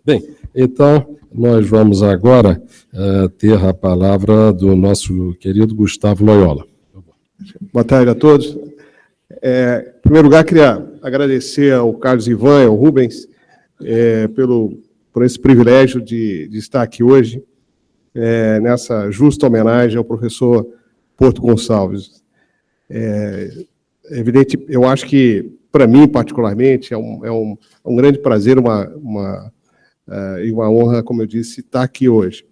Bem, então nós vamos agora ter a palavra do nosso querido Gustavo Loyola. Boa tarde a todos. Em primeiro lugar, queria agradecer ao Carlos Ivan e ao Rubens por esse privilégio de estar aqui hoje, nessa justa homenagem ao professor Porto Gonçalves. Evidente, eu acho que, para mim, particularmente, é um grande prazer, e uma honra, como eu disse, estar aqui hoje.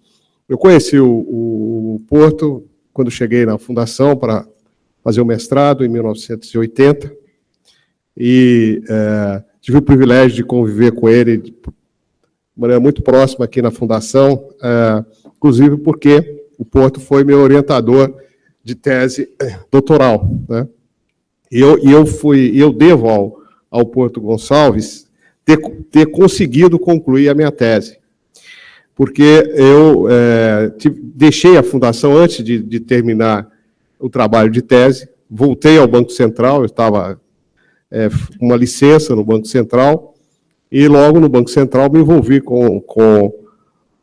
Eu conheci o Porto quando cheguei na Fundação para fazer o mestrado, em 1980, e tive o privilégio de conviver com ele de maneira muito próxima aqui na Fundação, inclusive porque o Porto foi meu orientador de tese doutoral, né? E eu devo ao Porto Gonçalves ter conseguido concluir a minha tese, porque eu deixei a Fundação antes de terminar o trabalho de tese, voltei ao Banco Central, eu estava com uma licença no Banco Central, e logo no Banco Central me envolvi com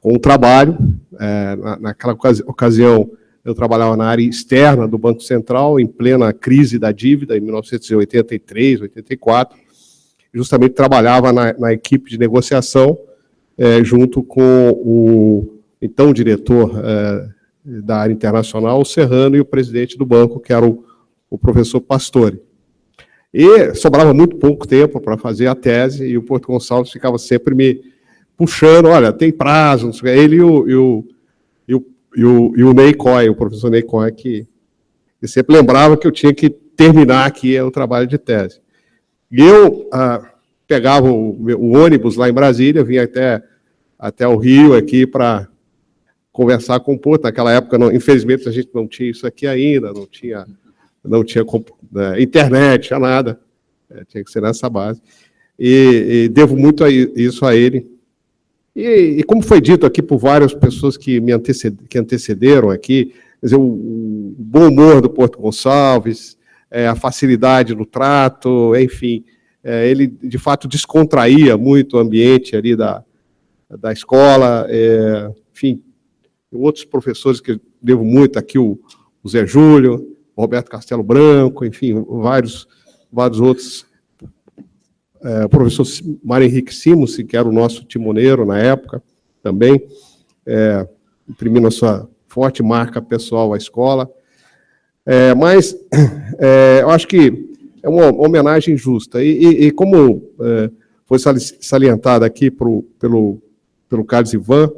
o trabalho. Naquela ocasião, eu trabalhava na área externa do Banco Central, em plena crise da dívida, em 1983, 84, justamente trabalhava na equipe de negociação, junto com o então diretor da área internacional, o Serrano, e o presidente do banco, que era o professor Pastore. E sobrava muito pouco tempo para fazer a tese, e o Porto Gonçalves ficava sempre me puxando, olha, tem prazo, não sei o que. Ele e o Ney Coy, o professor Ney Coy, que sempre lembrava que eu tinha que terminar aqui o trabalho de tese. E eu pegava o ônibus lá em Brasília, vinha até o Rio aqui para conversar com o Porto. Naquela época, infelizmente, a gente não tinha isso aqui ainda, não tinha internet, tinha nada, tinha que ser nessa base. E devo muito isso a ele. E como foi dito aqui por várias pessoas que antecederam aqui, quer dizer, o bom humor do Porto Gonçalves, a facilidade no trato, enfim, ele, de fato, descontraía muito o ambiente ali da escola, enfim, outros professores que eu devo muito aqui, o Zé Júlio, o Roberto Castelo Branco, enfim, vários outros, o professor Mário Henrique Simons, que era o nosso timoneiro na época, também, imprimindo a sua forte marca pessoal à escola. Mas eu acho que é uma homenagem justa. E como foi salientado aqui pelo Carlos Ivan,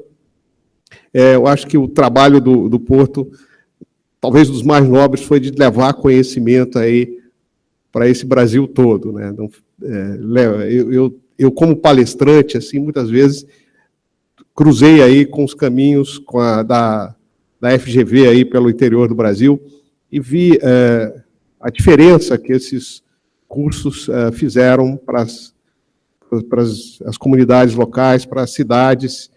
eu acho que o trabalho do Porto, talvez dos mais nobres, foi de levar conhecimento aí para esse Brasil todo, né? Eu, como palestrante, assim, muitas vezes cruzei aí com os caminhos da FGV aí pelo interior do Brasil e vi a diferença que esses cursos fizeram para as comunidades locais, para as cidades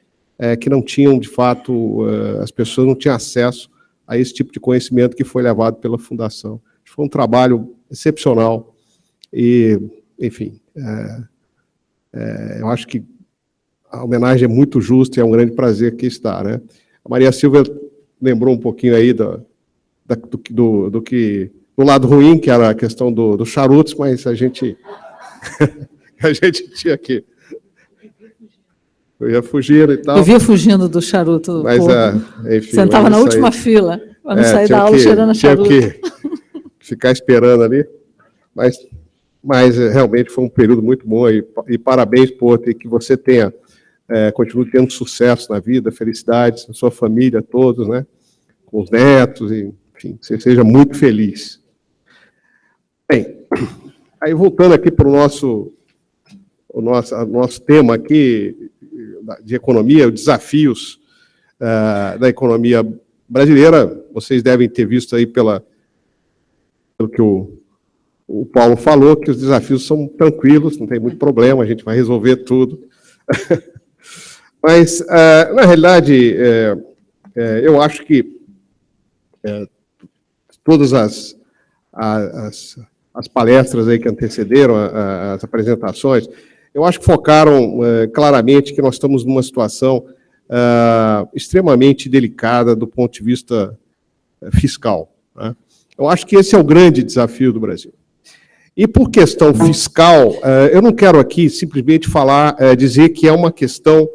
que não tinham, de fato, as pessoas não tinham acesso a esse tipo de conhecimento que foi levado pela Fundação. Foi um trabalho excepcional e, enfim, eu acho que a homenagem é muito justa e é um grande prazer aqui estar, né? A Maria Silvia lembrou um pouquinho aí do lado ruim, que era a questão dos charutos, mas a gente tinha que... Eu ia fugindo e tal. Eu via fugindo do charuto. Mas, enfim... Sentava na última fila, para não sair da aula cheirando a charuto. Tinha que ficar esperando ali. Mas realmente foi um período muito bom. E parabéns, Porto, e que você continue tendo sucesso na vida, felicidades, na sua família, todos, né? Com os netos, e, enfim, você seja muito feliz. Bem, aí voltando aqui para o nosso tema aqui, de economia, os desafios da economia brasileira. Vocês devem ter visto aí pelo que o Paulo falou, que os desafios são tranquilos, não tem muito problema, a gente vai resolver tudo. Mas, na realidade, eu acho que todas as palestras aí que antecederam, as apresentações, eu acho que focaram claramente que nós estamos numa situação extremamente delicada do ponto de vista fiscal, né? Eu acho que esse é o grande desafio do Brasil. E por questão fiscal, eu não quero aqui simplesmente dizer que é uma questão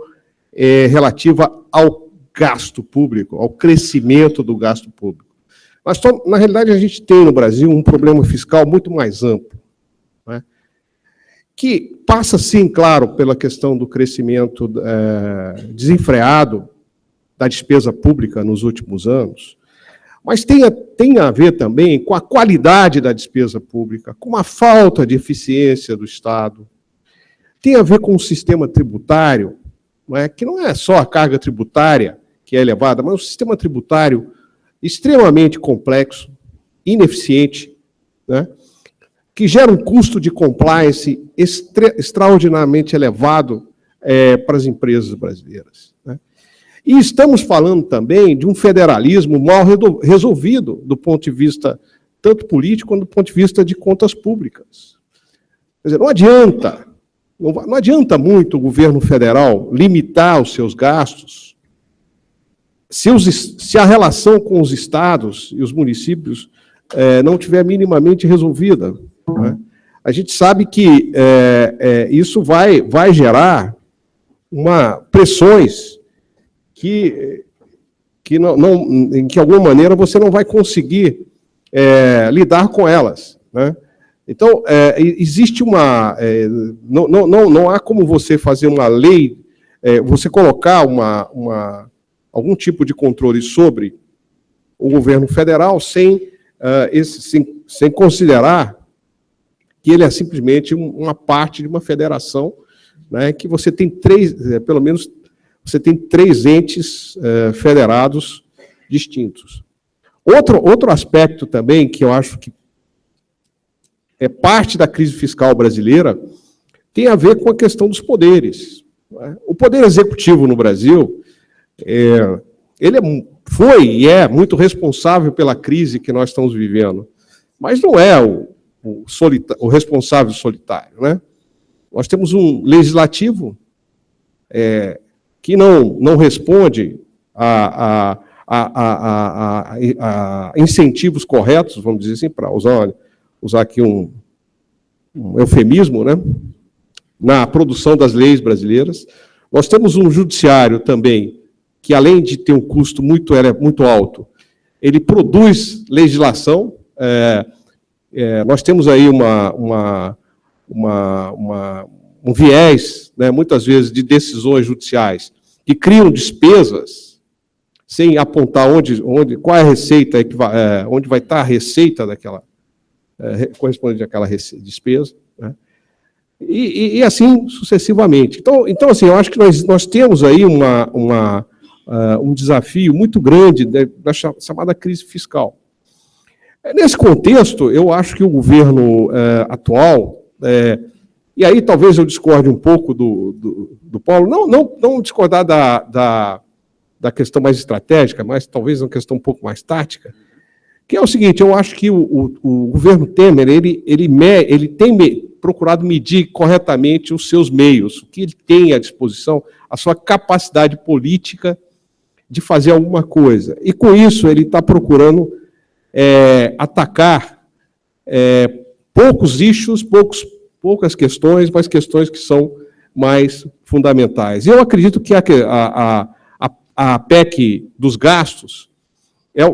relativa ao gasto público, ao crescimento do gasto público. Mas, na realidade, a gente tem no Brasil um problema fiscal muito mais amplo, né? Que passa, sim, claro, pela questão do crescimento desenfreado da despesa pública nos últimos anos, mas tem a ver também com a qualidade da despesa pública, com a falta de eficiência do Estado, tem a ver com o sistema tributário, que não é só a carga tributária que é elevada, mas um sistema tributário extremamente complexo, ineficiente, né, que gera um custo de compliance extraordinariamente elevado para as empresas brasileiras, né? E estamos falando também de um federalismo mal resolvido do ponto de vista tanto político quanto do ponto de vista de contas públicas. Quer dizer, não adianta muito o governo federal limitar os seus gastos se a relação com os estados e os municípios não estiver minimamente resolvida, né? A gente sabe que isso vai gerar pressões que de alguma maneira você não vai conseguir lidar com elas, né? Então, existe não há como você fazer uma lei, você colocar algum tipo de controle sobre o governo federal sem considerar que ele é simplesmente uma parte de uma federação, né, que você tem pelo menos, você tem 3 entes federados distintos. Outro aspecto também, que eu acho que é parte da crise fiscal brasileira, tem a ver com a questão dos poderes, né? O poder executivo no Brasil, ele foi e é muito responsável pela crise que nós estamos vivendo, mas não é o responsável solitário, né? Nós temos um legislativo que não responde a incentivos corretos, vamos dizer assim, para usar aqui um eufemismo, né, na produção das leis brasileiras. Nós temos um judiciário também que, além de ter um custo muito alto, ele produz legislação. Nós temos aí um viés, né, muitas vezes, de decisões judiciais que criam despesas sem apontar qual é a receita, onde vai estar a receita daquela, correspondente àquela despesa, né? E assim sucessivamente. Então, assim, eu acho que nós temos aí um desafio muito grande da chamada crise fiscal. Nesse contexto, eu acho que o governo atual, e aí talvez eu discorde um pouco do Paulo, não discordar da questão mais estratégica, mas talvez uma questão um pouco mais tática, que é o seguinte: eu acho que o governo Temer, ele tem procurado medir corretamente os seus meios, o que ele tem à disposição, a sua capacidade política de fazer alguma coisa. E com isso ele está procurando atacar poucos issues, poucas questões, mas questões que são mais fundamentais. Eu acredito que a PEC dos gastos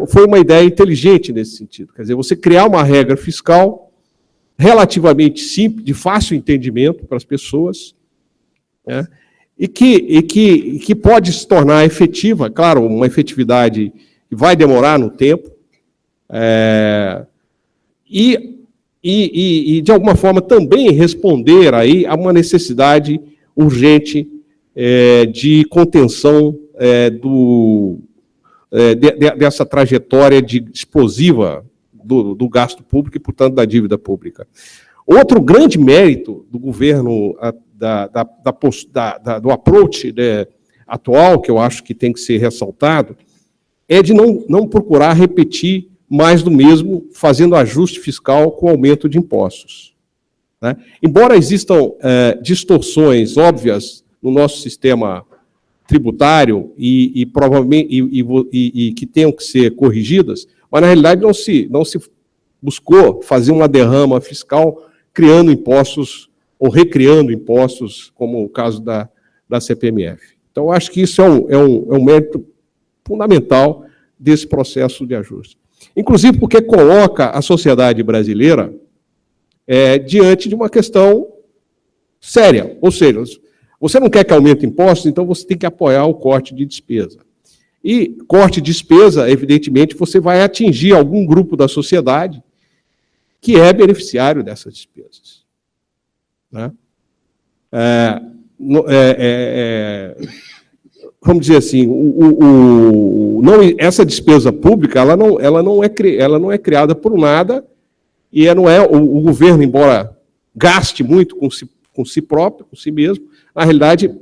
foi uma ideia inteligente nesse sentido. Quer dizer, você criar uma regra fiscal relativamente simples, de fácil entendimento para as pessoas, né, e que pode se tornar efetiva, claro, uma efetividade que vai demorar no tempo, e de alguma forma também responder aí a uma necessidade urgente de contenção dessa trajetória explosiva do gasto público e, portanto, da dívida pública. Outro grande mérito do governo, do approach atual, que eu acho que tem que ser ressaltado, é de não procurar repetir mais do mesmo, fazendo ajuste fiscal com aumento de impostos. né? Embora existam distorções óbvias no nosso sistema tributário e provavelmente que tenham que ser corrigidas, mas na realidade não se buscou fazer uma derrama fiscal criando impostos ou recriando impostos, como o caso da CPMF. Então, eu acho que isso é um mérito fundamental desse processo de ajuste. Inclusive porque coloca a sociedade brasileira diante de uma questão séria. Ou seja, você não quer que aumente impostos, então você tem que apoiar o corte de despesa. E corte de despesa, evidentemente, você vai atingir algum grupo da sociedade que é beneficiário dessas despesas, né? Vamos dizer assim, essa despesa pública ela não é criada por nada, e não é o governo, embora gaste muito com si próprio, com si mesmo, na realidade,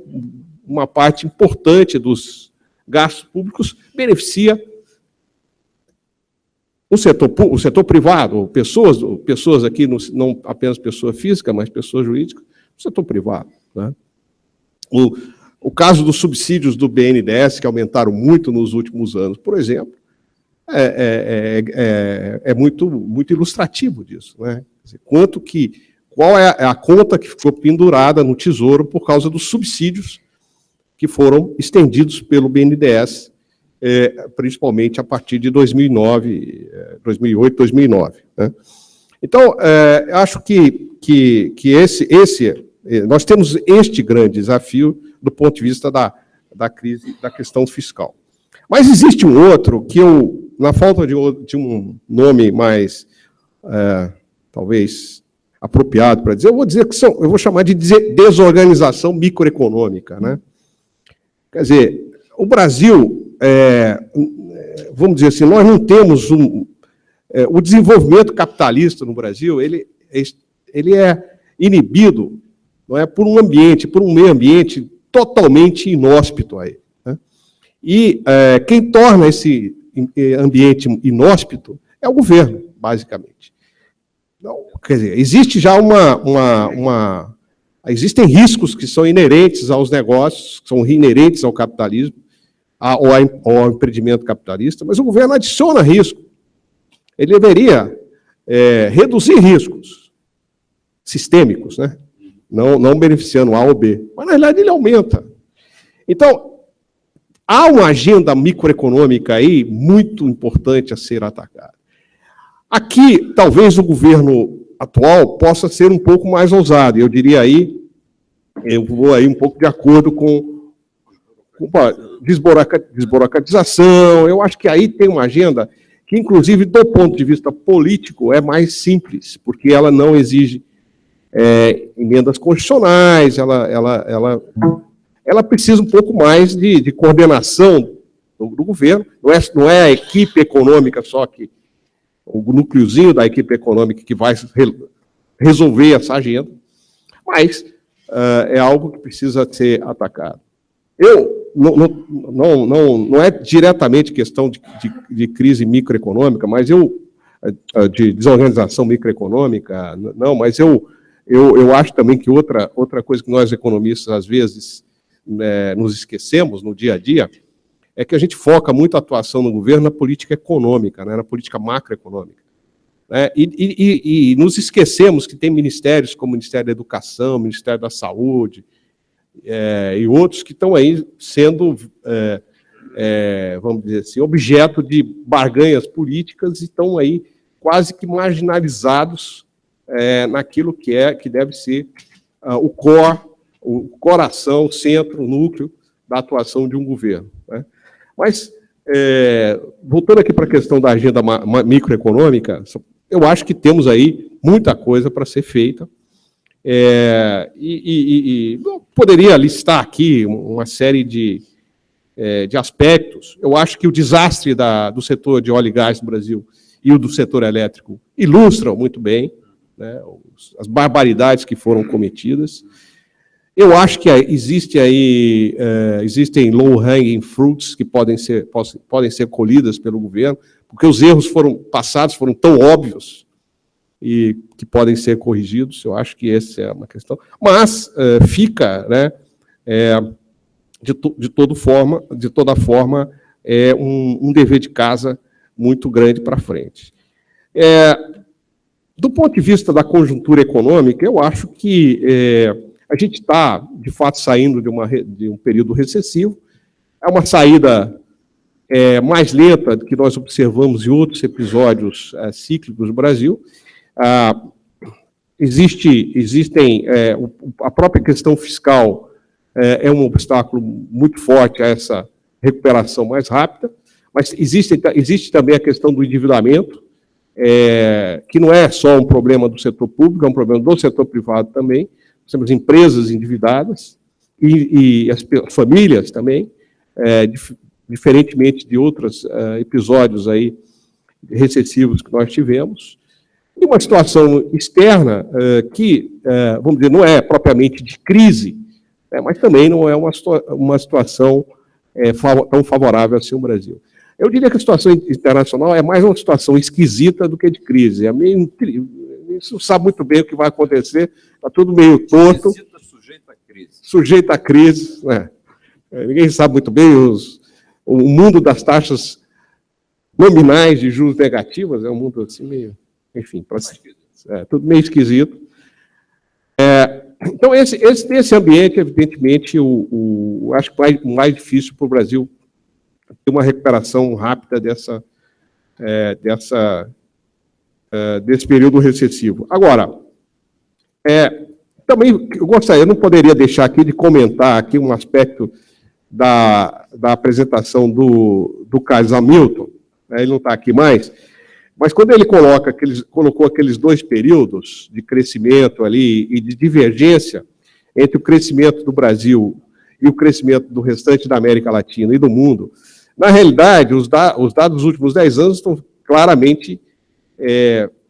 uma parte importante dos gastos públicos beneficia o setor privado, pessoas aqui, não apenas pessoa física, mas pessoa jurídica, o setor privado, né? O caso dos subsídios do BNDES, que aumentaram muito nos últimos anos, por exemplo, é muito ilustrativo disso, né? Quer dizer, qual é a conta que ficou pendurada no Tesouro por causa dos subsídios que foram estendidos pelo BNDES, principalmente a partir de 2008, 2009. Né? Então, acho que nós temos este grande desafio do ponto de vista da crise, da questão fiscal. Mas existe um outro que na falta de um nome mais, talvez, apropriado para dizer, eu vou chamar de desorganização microeconômica, né? Quer dizer, o Brasil, vamos dizer assim, nós não temos o desenvolvimento capitalista no Brasil, ele é inibido, não é, por um meio ambiente totalmente inóspito a ele, né? E quem torna esse ambiente inóspito é o governo, basicamente. Não, quer dizer, existe já existem riscos que são inerentes aos negócios, que são inerentes ao capitalismo, ao empreendimento capitalista, mas o governo adiciona risco. Ele deveria reduzir riscos sistêmicos, né? Não beneficiando A ou B, mas na realidade ele aumenta. Então, há uma agenda microeconômica aí muito importante a ser atacada. Aqui, talvez o governo atual possa ser um pouco mais ousado, eu diria aí, eu vou aí um pouco de acordo com desburocratização, eu acho que aí tem uma agenda que, inclusive, do ponto de vista político, é mais simples, porque ela não exige emendas constitucionais, ela precisa um pouco mais de coordenação do governo, não é a equipe econômica só que o núcleozinho da equipe econômica que vai resolver essa agenda, mas é algo que precisa ser atacado. Não é diretamente questão de crise microeconômica, mas de desorganização microeconômica, não, mas eu acho também que outra coisa que nós economistas, às vezes, nos esquecemos no dia a dia, é que a gente foca muito a atuação no governo na política econômica, né, na política macroeconômica. Né, e nos esquecemos que tem ministérios como o Ministério da Educação, o Ministério da Saúde, e outros que estão aí sendo, vamos dizer assim, objeto de barganhas políticas e estão aí quase que marginalizados naquilo que deve ser o coração, o centro, o núcleo da atuação de um governo, né? Mas, voltando aqui para a questão da agenda microeconômica, eu acho que temos aí muita coisa para ser feita. Eu poderia listar aqui uma série de aspectos. Eu acho que o desastre do setor de óleo e gás no Brasil e o do setor elétrico ilustram muito bem, né, as barbaridades que foram cometidas. Eu acho que existem low-hanging fruits que podem ser colhidas pelo governo, porque os erros passados foram tão óbvios e que podem ser corrigidos. Eu acho que essa é uma questão. Mas fica, né, de toda forma, um dever de casa muito grande para frente. Do ponto de vista da conjuntura econômica, eu acho que a gente está, de fato, saindo de um período recessivo. É uma saída mais lenta do que nós observamos em outros episódios cíclicos do Brasil. A própria questão fiscal é um obstáculo muito forte a essa recuperação mais rápida, mas existe também a questão do endividamento, que não é só um problema do setor público, é um problema do setor privado também. Nós temos empresas endividadas e as famílias também, diferentemente de outros episódios aí recessivos que nós tivemos. E uma situação externa que, vamos dizer, não é propriamente de crise, mas também não é uma situação tão favorável assim ao Brasil. Eu diria que a situação internacional é mais uma situação esquisita do que de crise. Isso não sabe muito bem o que vai acontecer, está tudo meio torto. Esquisita, sujeito à crise. Sujeito à crise, né? Ninguém sabe muito bem. O mundo das nominais de juros negativas é um mundo assim meio... Enfim, tudo meio esquisito. Então, esse ambiente, evidentemente, acho que o mais difícil para o Brasil ter uma recuperação rápida desse período recessivo. Agora, também eu não poderia deixar aqui de comentar aqui um aspecto da apresentação do Carlos Hamilton, né, ele não está aqui mais, mas quando ele colocou aqueles dois períodos de crescimento ali e de divergência entre o crescimento do Brasil e o crescimento do restante da América Latina e do mundo, na realidade, os dados dos últimos 10 anos estão claramente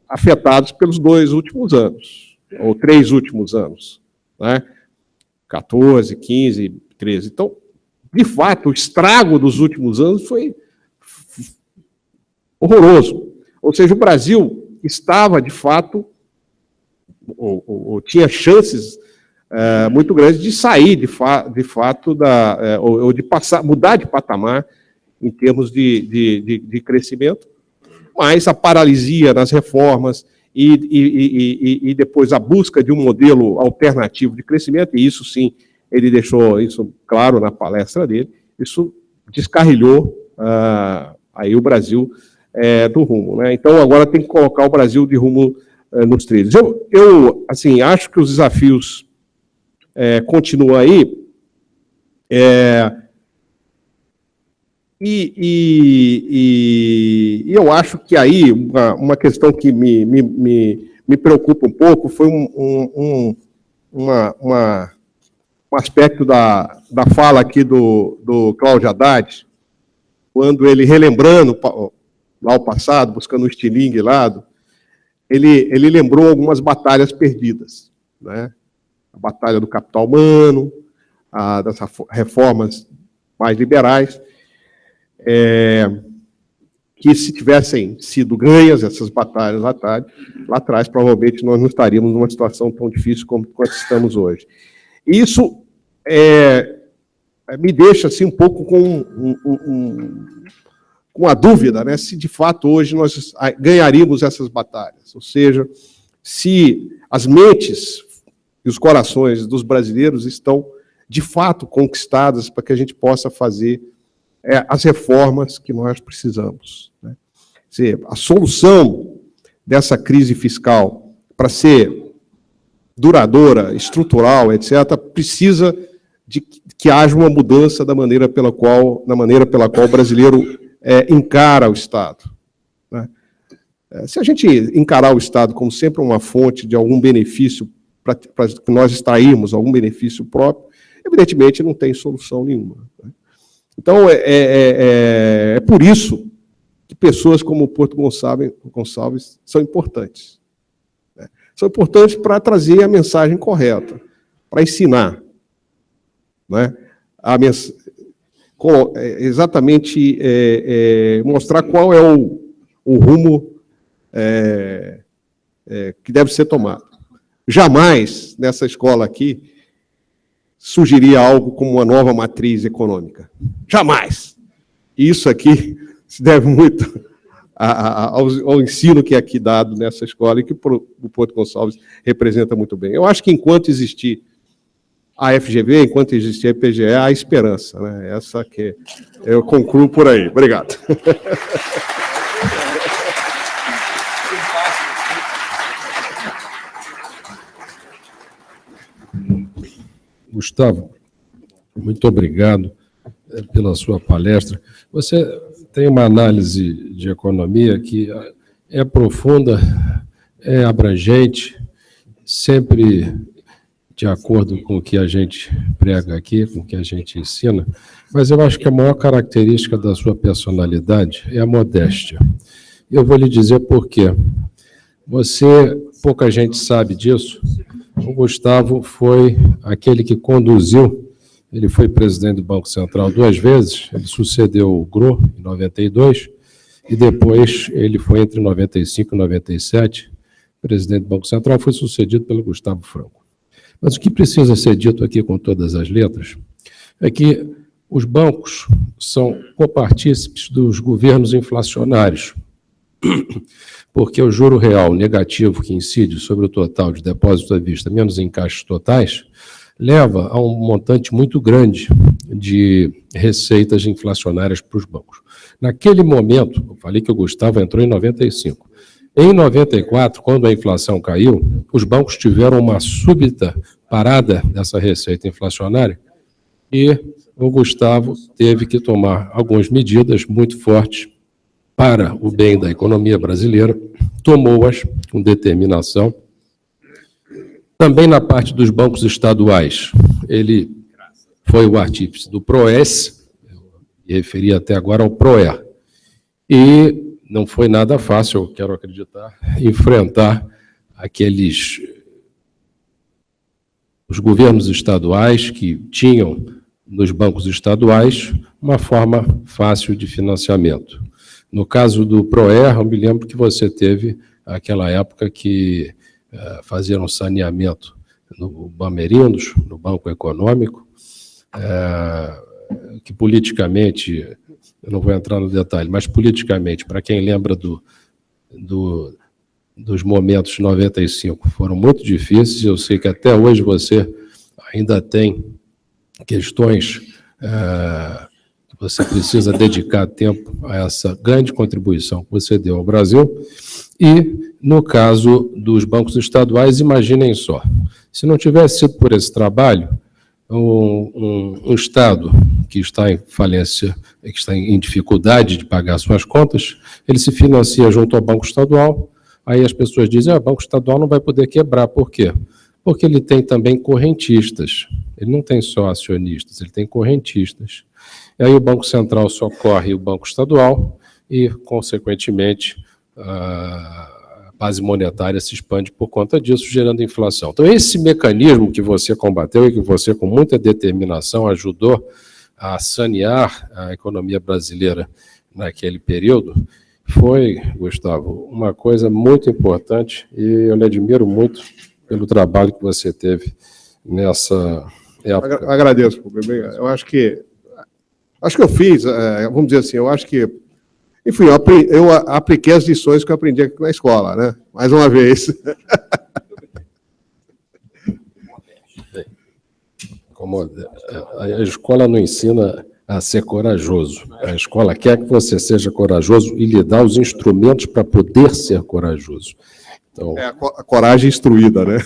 afetados pelos 2 últimos anos, ou 3 últimos anos, né? 14, 15, 13. Então, de fato, o estrago dos últimos anos foi horroroso. Ou seja, o Brasil estava, de fato, ou tinha chances muito grandes de sair, de fato, ou de mudar de patamar em termos de crescimento, mas a paralisia nas reformas e depois a busca de um modelo alternativo de crescimento, e isso sim, ele deixou isso claro na palestra dele, isso descarrilhou aí o Brasil do rumo, né? Então, agora tem que colocar o Brasil de rumo nos trilhos. Eu assim, acho que os desafios continuam aí, e eu acho que aí uma questão que me preocupa um pouco foi um aspecto da fala aqui do Cláudio Haddad, quando ele, relembrando lá o passado, buscando um estilingue lá, ele lembrou algumas batalhas perdidas, né? A batalha do capital humano, das reformas mais liberais, que se tivessem sido ganhas essas batalhas lá atrás, provavelmente nós não estaríamos numa situação tão difícil como estamos hoje. Isso me deixa assim, um pouco com a dúvida, né, se de fato hoje nós ganharíamos essas batalhas, ou seja, se as mentes e os corações dos brasileiros estão de fato conquistadas para que a gente possa fazer as reformas que nós precisamos, né? A solução dessa crise fiscal, para ser duradoura, estrutural, etc., precisa de que haja uma mudança na maneira pela qual o brasileiro encara o Estado, né? Se a gente encarar o Estado como sempre uma fonte de algum benefício, para que nós extrairmos algum benefício próprio, evidentemente não tem solução nenhuma, né? Então, é por isso que pessoas como o Porto Gonçalves são importantes, né? São importantes para trazer a mensagem correta, para ensinar, né? Exatamente mostrar qual é o rumo que deve ser tomado. Jamais, nessa escola aqui, surgiria algo como uma nova matriz econômica. Jamais! E isso aqui se deve muito ao ensino que é aqui dado nessa escola e que o Porto Gonçalves representa muito bem. Eu acho que enquanto existir a FGV, enquanto existir a IPGE, há esperança, né? Essa que eu concluo por aí. Obrigado. Gustavo, muito obrigado pela sua palestra. Você tem uma análise de economia que é profunda, é abrangente, sempre de acordo com o que a gente prega aqui, com o que a gente ensina, mas eu acho que a maior característica da sua personalidade é a modéstia. Eu vou lhe dizer por quê. Pouca gente sabe disso, o Gustavo foi aquele que conduziu, ele foi presidente do Banco Central 2 vezes, ele sucedeu o Gro em 92, e depois ele foi entre 95 e 97, presidente do Banco Central, foi sucedido pelo Gustavo Franco. Mas o que precisa ser dito aqui com todas as letras é que os bancos são copartícipes dos governos inflacionários, porque o juro real negativo que incide sobre o total de depósitos à vista, menos encaixes totais, leva a um montante muito grande de receitas inflacionárias para os bancos. Naquele momento, eu falei que o Gustavo entrou em 95. Em 94, quando a inflação caiu, os bancos tiveram uma súbita parada dessa receita inflacionária e o Gustavo teve que tomar algumas medidas muito fortes para o bem da economia brasileira, tomou-as com determinação. Também na parte dos bancos estaduais, ele foi o artífice do PROES, me referi até agora ao PROER, e não foi nada fácil, eu quero acreditar, enfrentar os governos estaduais que tinham nos bancos estaduais uma forma fácil de financiamento. No caso do PROER, eu me lembro que você teve aquela época que faziam um saneamento no Bamerindos, no Banco Econômico, que politicamente, eu não vou entrar no detalhe, mas politicamente, para quem lembra dos momentos de 95, foram muito difíceis. Eu sei que até hoje você ainda tem questões que você precisa dedicar tempo a essa grande contribuição que você deu ao Brasil. E, no caso dos bancos estaduais, imaginem só, se não tivesse sido por esse trabalho, um Estado que está em falência, que está em dificuldade de pagar suas contas, ele se financia junto ao Banco Estadual, aí as pessoas dizem, o Banco Estadual não vai poder quebrar, por quê? Porque ele tem também correntistas, ele não tem só acionistas, ele tem correntistas. E aí o Banco Central socorre o Banco Estadual e, consequentemente, a base monetária se expande por conta disso, gerando inflação. Então, esse mecanismo que você combateu e que você, com muita determinação, ajudou a sanear a economia brasileira naquele período, foi, Gustavo, uma coisa muito importante e eu lhe admiro muito pelo trabalho que você teve nessa época. Agradeço, eu acho que eu fiz, vamos dizer assim, eu acho que, enfim, eu apliquei as lições que eu aprendi aqui na escola, né? Mais uma vez. A escola não ensina a ser corajoso. A escola quer que você seja corajoso e lhe dá os instrumentos para poder ser corajoso. Então, a coragem instruída, né?